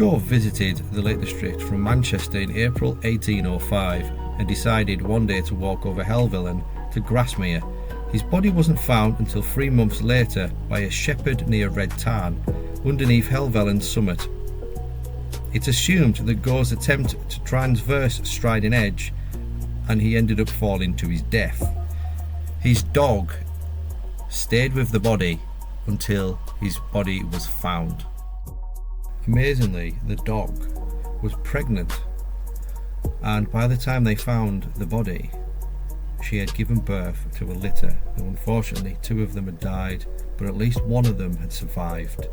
Gove visited the Lake District from Manchester in April 1805 and decided one day to walk over Helvellyn to Grasmere. His body wasn't found until 3 months later by a shepherd near Red Tarn, underneath Helvellyn's summit. It's assumed that Gove's attempt to transverse Striding Edge and he ended up falling to his death. His dog stayed with the body until his body was found. Amazingly, the dog was pregnant, and by the time they found the body, she had given birth to a litter, and unfortunately 2 of them had died, but at least 1 of them had survived,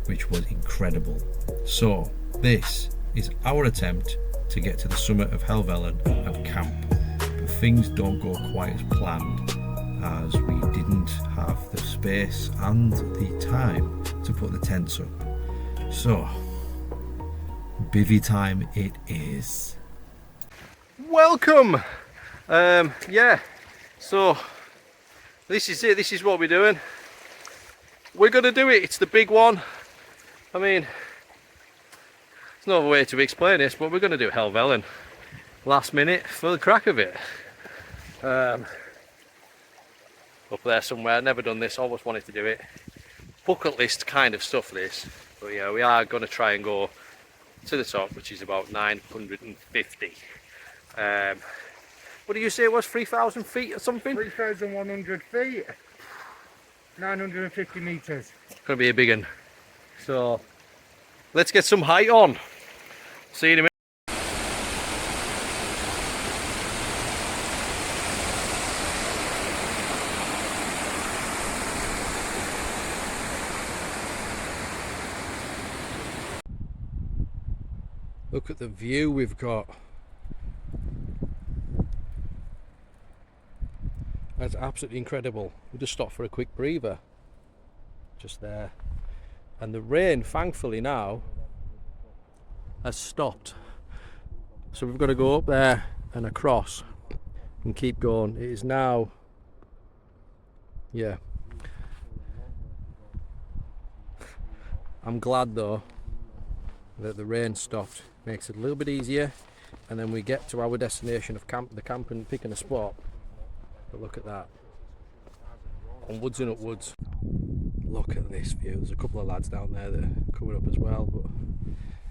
which was incredible. So this is our attempt to get to the summit of Helvellyn and camp, but things don't go quite as planned, as we didn't have the space and the time to put the tents up. So, bivvy time it is. Welcome! Yeah, so this is it, this is what we're doing. We're going to do it, it's the big one. I mean, there's no other way to explain this, but we're going to do Helvellyn last minute for the crack of it. Up there somewhere, never done this, always wanted to do it. Bucket list kind of stuff this, but yeah, we are going to try and go to the top, which is about 950. What do you say it was, 3,000 feet or something? 3,100 feet, 950 metres. It's going to be a big one. So, let's get some height on. See you in a minute. Look at the view we've got. That's absolutely incredible. We just stopped for a quick breather. Just there. And the rain, thankfully now, has stopped. So we've got to go up there and across and keep going. It is now, yeah. I'm glad though that the rain stopped. Makes it a little bit easier, and then we get to our destination of the camp and picking a spot. But look at that. Onwards and upwards. Look at this view. There's a couple of lads down there that are coming up as well, but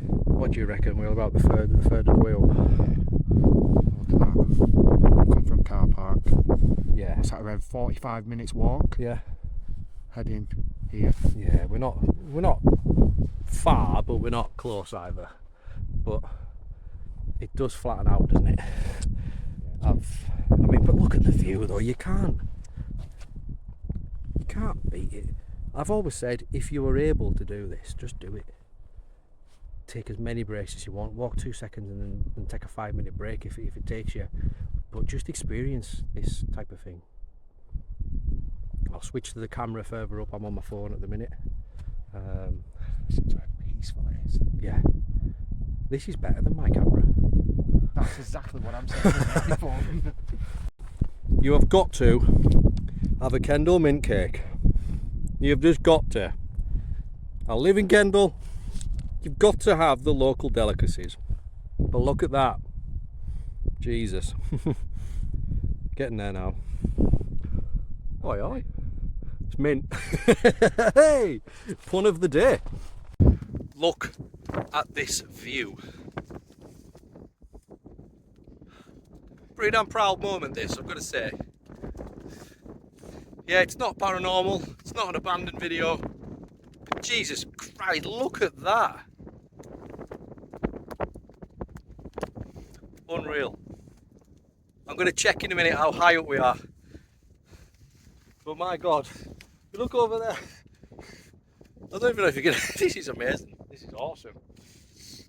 what do you reckon? We're about the third of the way up. Look at that. Come from car park. Yeah. What's that, around 45 minutes walk? Yeah. Heading here. Yeah, we're not far, but we're not close either. But it does flatten out, doesn't it? I mean, but look at the view though. You can't beat it. I've always said, if you were able to do this, just do it. Take as many breaks as you want. Walk 2 seconds and then take a 5-minute break if it takes you. But just experience this type of thing. I'll switch to the camera further up. I'm on my phone at the minute. Seems like peaceful it is. Yeah. This is better than my camera. That's exactly what I'm saying before. You have got to have a Kendal mint cake. You've just got to. I live in Kendal. You've got to have the local delicacies. But look at that. Jesus. Getting there now. Oi, oi. It's mint. Hey! Pun of the day. Look at this view. Pretty damn proud moment this, I've got to say. Yeah, it's not paranormal, it's not an abandoned video, but Jesus Christ, look at that. Unreal. I'm going to check in a minute how high up we are. But my God, you look over there. I don't even know if you're going to... This is amazing. This is awesome.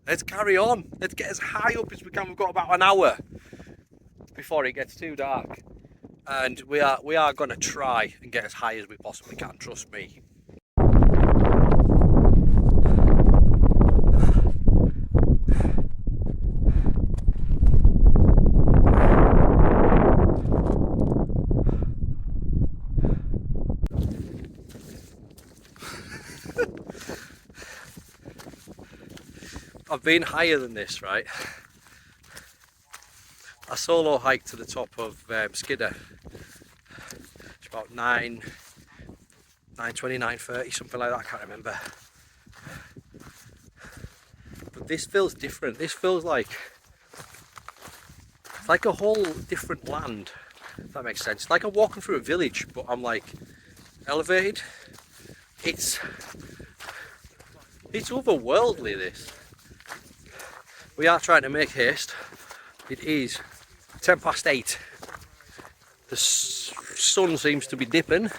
Let's carry on. Let's get as high up as we can. We've got about an hour before it gets too dark. And we are going to try and get as high as we possibly can. Trust me. I've been higher than this, right? I solo hiked to the top of Skidder. It's about 9:20, 9:30, something like that, I can't remember. But this feels different. This feels like it's like a whole different land, if that makes sense. Like I'm walking through a village, but I'm like elevated. It's otherworldly, this. We are trying to make haste. It is 8:10. The sun seems to be dipping.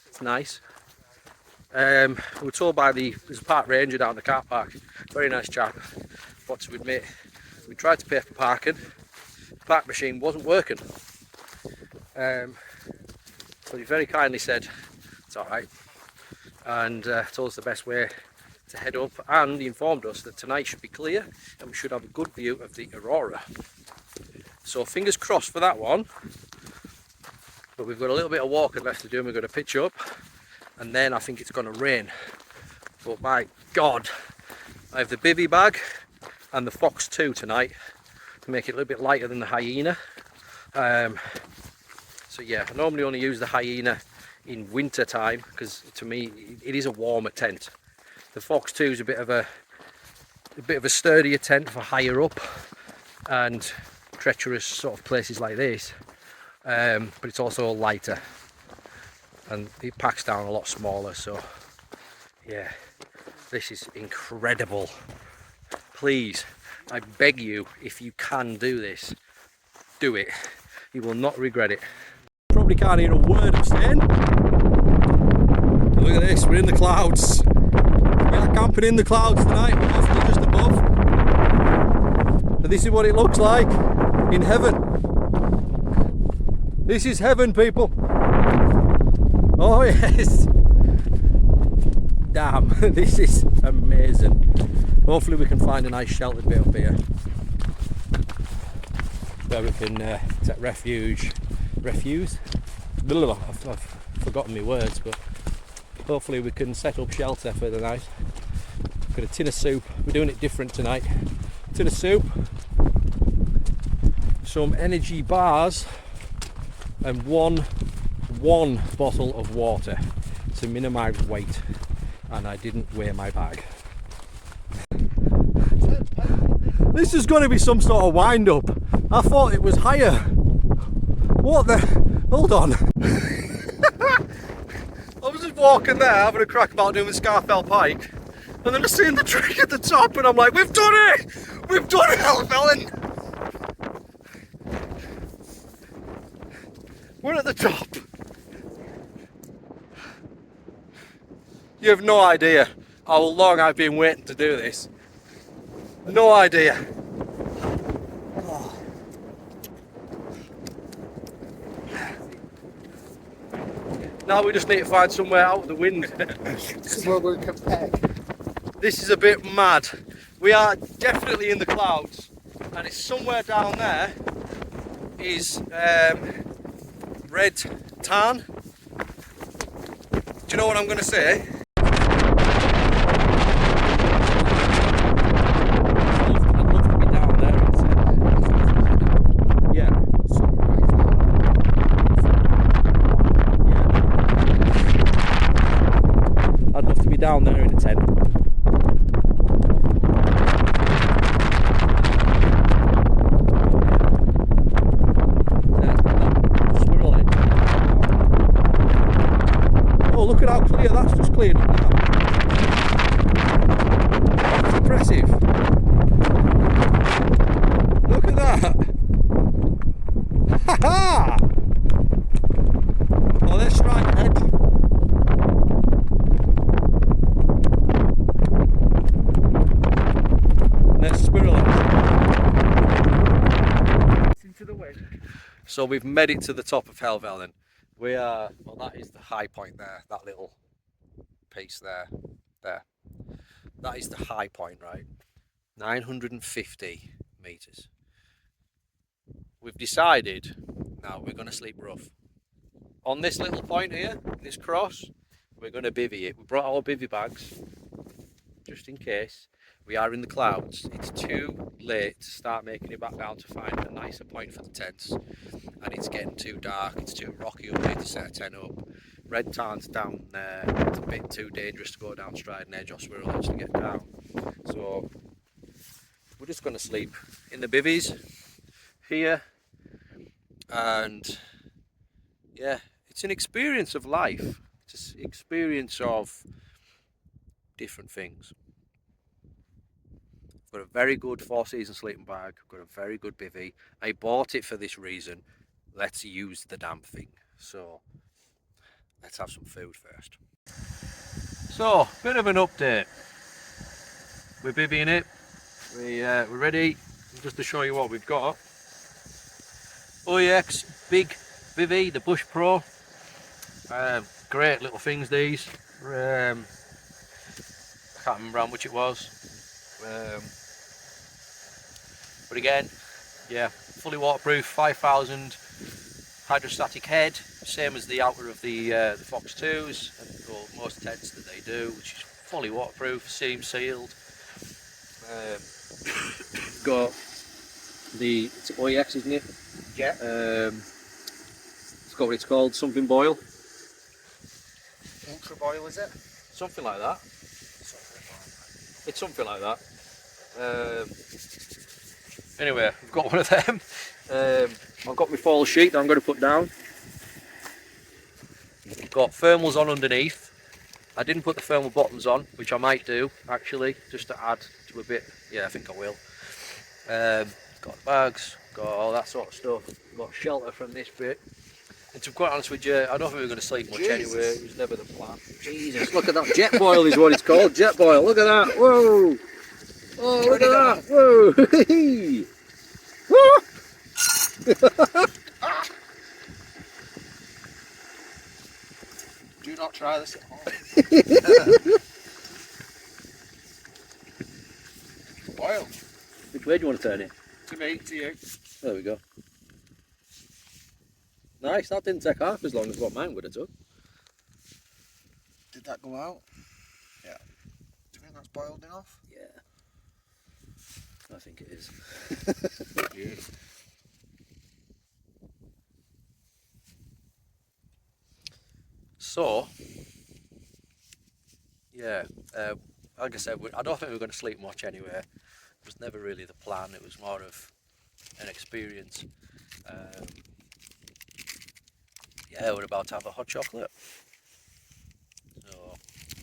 It's nice. We were told by there's a park ranger down the car park, very nice chap, what to admit. We tried to pay for parking, the park machine wasn't working. But he very kindly said it's alright, and told us the best way to head up, and he informed us that tonight should be clear and we should have a good view of the aurora. So fingers crossed for that one. But we've got a little bit of walking left to do, and we're going to pitch up, and then I think it's going to rain. But my God, I have the Bivvi bag and the PHOXX 2 tonight to make it a little bit lighter than the HYENA. So yeah, I normally only use the HYENA in winter time because to me it is a warmer tent. The PHOXX 2 is a bit of a sturdier tent for higher up and treacherous sort of places like this. But it's also lighter and it packs down a lot smaller, so yeah, this is incredible. Please, I beg you, if you can do this, do it. You will not regret it. Probably can't hear a word I'm saying. Look at this, we're in the clouds. We are camping in the clouds tonight, we're hopefully just above. And this is what it looks like in heaven. This is heaven, people. Oh yes. Damn, this is amazing. Hopefully we can find a nice sheltered bit up here where we can take refuge. I've forgotten my words, but hopefully we can set up shelter for the night. Got a tin of soup. We're doing it different tonight. Tin of soup, some energy bars, and one bottle of water to minimise weight. And I didn't weigh my bag. This is going to be some sort of wind up. I thought it was higher. What the? Hold on. I was just walking there having a crack about doing the Scarfell Pike, and then I seen the tree at the top, and I'm like, we've done it! We've done it, Helvellyn! We're at the top. You have no idea how long I've been waiting to do this. No idea. Oh. Now we just need to find somewhere out of the wind. Somewhere we can peg. This is a bit mad. We are definitely in the clouds, and it's somewhere down there is red tarn. Do you know what I'm going to say? Down there in a tent. Oh, look at how clear that's just cleared up now. That's impressive. Look at that. Ha ha! Oh, they're straight ahead. So we've made it to the top of Helvellyn. We are, well, that is the high point there, that little piece there. That is the high point, right? 950 metres. We've decided, now we're going to sleep rough. On this little point here, this cross, we're going to bivvy it. We brought our bivvy bags, just in case. We are in the clouds. It's too late to start making it back down to find a nicer point for the tents, and it's getting too dark. It's too rocky up here to set a tent up. Red Tarn's down there. It's a bit too dangerous to go down Striding Edge or Swirl Edge to get down. So we're just going to sleep in the bivvies here, and yeah, it's an experience of life. It's an experience of different things. I've got a very good 4-season sleeping bag. I've got a very good bivvy. I bought it for this reason. Let's use the damn thing. So let's have some food first. So, bit of an update. We're bivvying it. We're ready. Just to show you what we've got. HYENA big bivvy, the Bush Pro. Great little things these. I can't remember how much it was. But again, yeah, fully waterproof, 5,000 hydrostatic head, same as the outer of the PHOXX 2s, and most tents that they do, which is fully waterproof, seam sealed. Got the, it's HYENA, isn't it? Yeah. It's got what it's called, something boil. Ultra boil, is it? Something like that. It's something like that. Anyway, I've got one of them. I've got my fall sheet that I'm going to put down. I've got thermals on underneath. I didn't put the thermal bottoms on, which I might do actually, just to add to a bit. Yeah, I think I will. Got the bags, got all that sort of stuff. Got shelter from this bit. And to be quite honest with you, I don't think we were going to sleep much anyway. It was never the plan. Jesus, look at that. Jet boil is what it's called. Jet boil. Look at that. Whoa. Oh, look at that. Whoa. Do not try this at home. Boil. Which way do you want to turn it? To me, to you. There we go. Nice, that didn't take half as long as what mine would have took. Did that go out? Yeah. Do you think that's boiled enough? Yeah. I think it is. Beautiful. So, yeah, like I said, I don't think we were going to sleep much anyway. It was never really the plan, it was more of an experience. Yeah, we're about to have a hot chocolate. So,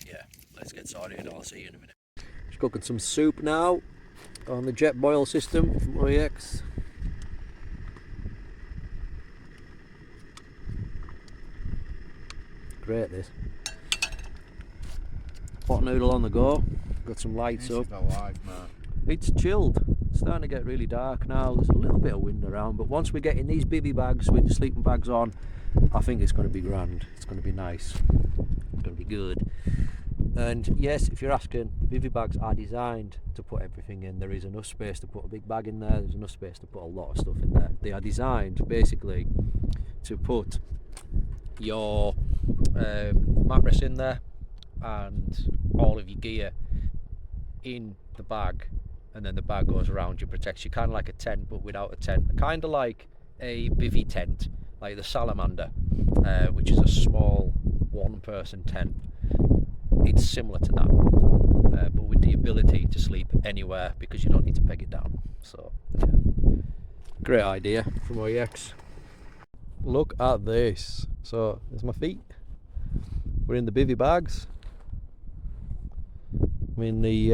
yeah, let's get started. I'll see you in a minute. Just cooking some soup now on the jet boil system from HYENA. Great this. Pot noodle on the go. Got some lights up. Alive, man. It's chilled. It's starting to get really dark now. There's a little bit of wind around, but once we get in these bivvy bags with the sleeping bags on, I think it's going to be grand. It's going to be nice. It's going to be good. And yes, if you're asking, the bivvy bags are designed to put everything in. There is enough space to put a big bag in there. There's enough space to put a lot of stuff in there. They are designed basically to put your mattress in there and all of your gear in the bag, and then the bag goes around you, protects you, kind of like a tent but without a tent, kind of like a bivvy tent, like the Salamander, which is a small one-person tent. It's similar to that, but with the ability to sleep anywhere because you don't need to peg it down. So yeah, great idea from HYENA. Look at this. So there's my feet. We're in the bivvy bags. I'm in the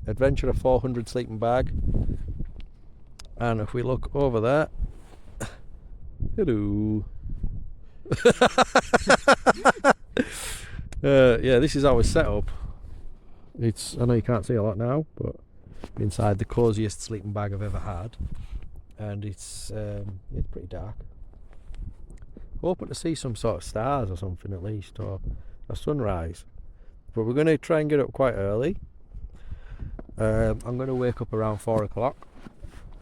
Adventurer 400 sleeping bag, and if we look over there, hello. Yeah, this is our setup. It's, I know you can't see a lot now, but inside the coziest sleeping bag I've ever had, and it's pretty dark. Hoping to see some sort of stars or something at least, or a sunrise. But we're going to try and get up quite early. I'm going to wake up around 4 o'clock.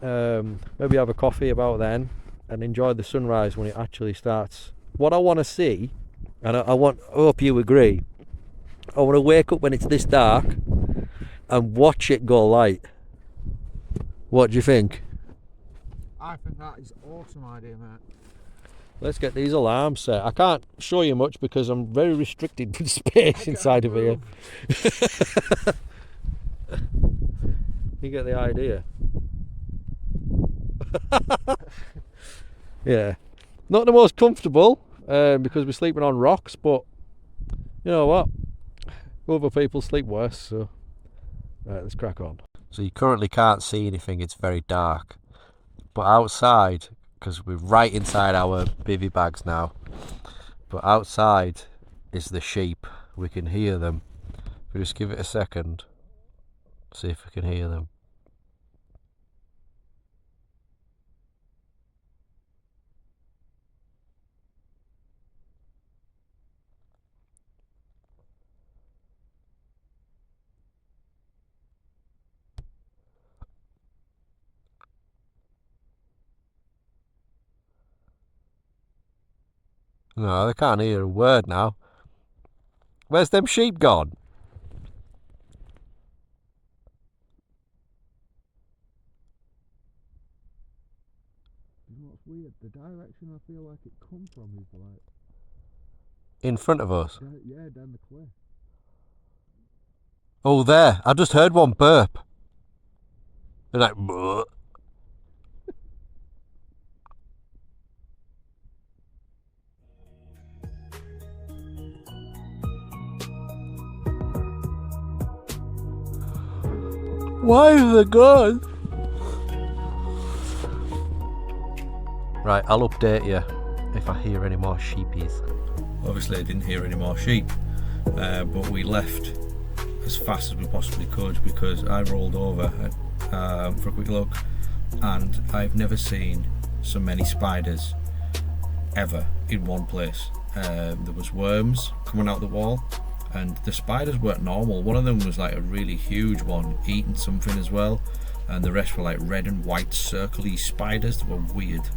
Maybe have a coffee about then and enjoy the sunrise when it actually starts. What I want to see, and I hope you agree, I want to wake up when it's this dark and watch it go light. What do you think? I think that is an awesome idea, mate. Let's get these alarms set. I can't show you much because I'm very restricted with space inside of here. You get the idea. Yeah, not the most comfortable because we're sleeping on rocks, but you know what? Other people sleep worse, so right, let's crack on. So you currently can't see anything, it's very dark, but outside, because we're right inside our bivvy bags now, but outside is the sheep. We can hear them. We'll just give it a second, see if we can hear them. No, they can't hear a word now. Where's them sheep gone? You know what's weird? The direction I feel like it come from is like... In front of us? Yeah, down the cliff. Oh, there. I just heard one burp. They're like, bleh. Why have they gone? Right, I'll update you if I hear any more sheepies. Obviously I didn't hear any more sheep, but we left as fast as we possibly could because I rolled over for a quick look, and I've never seen so many spiders ever in one place. There was worms coming out the wall, and the spiders weren't normal. One of them was like a really huge one eating something as well, and the rest were like red and white circly spiders that were weird.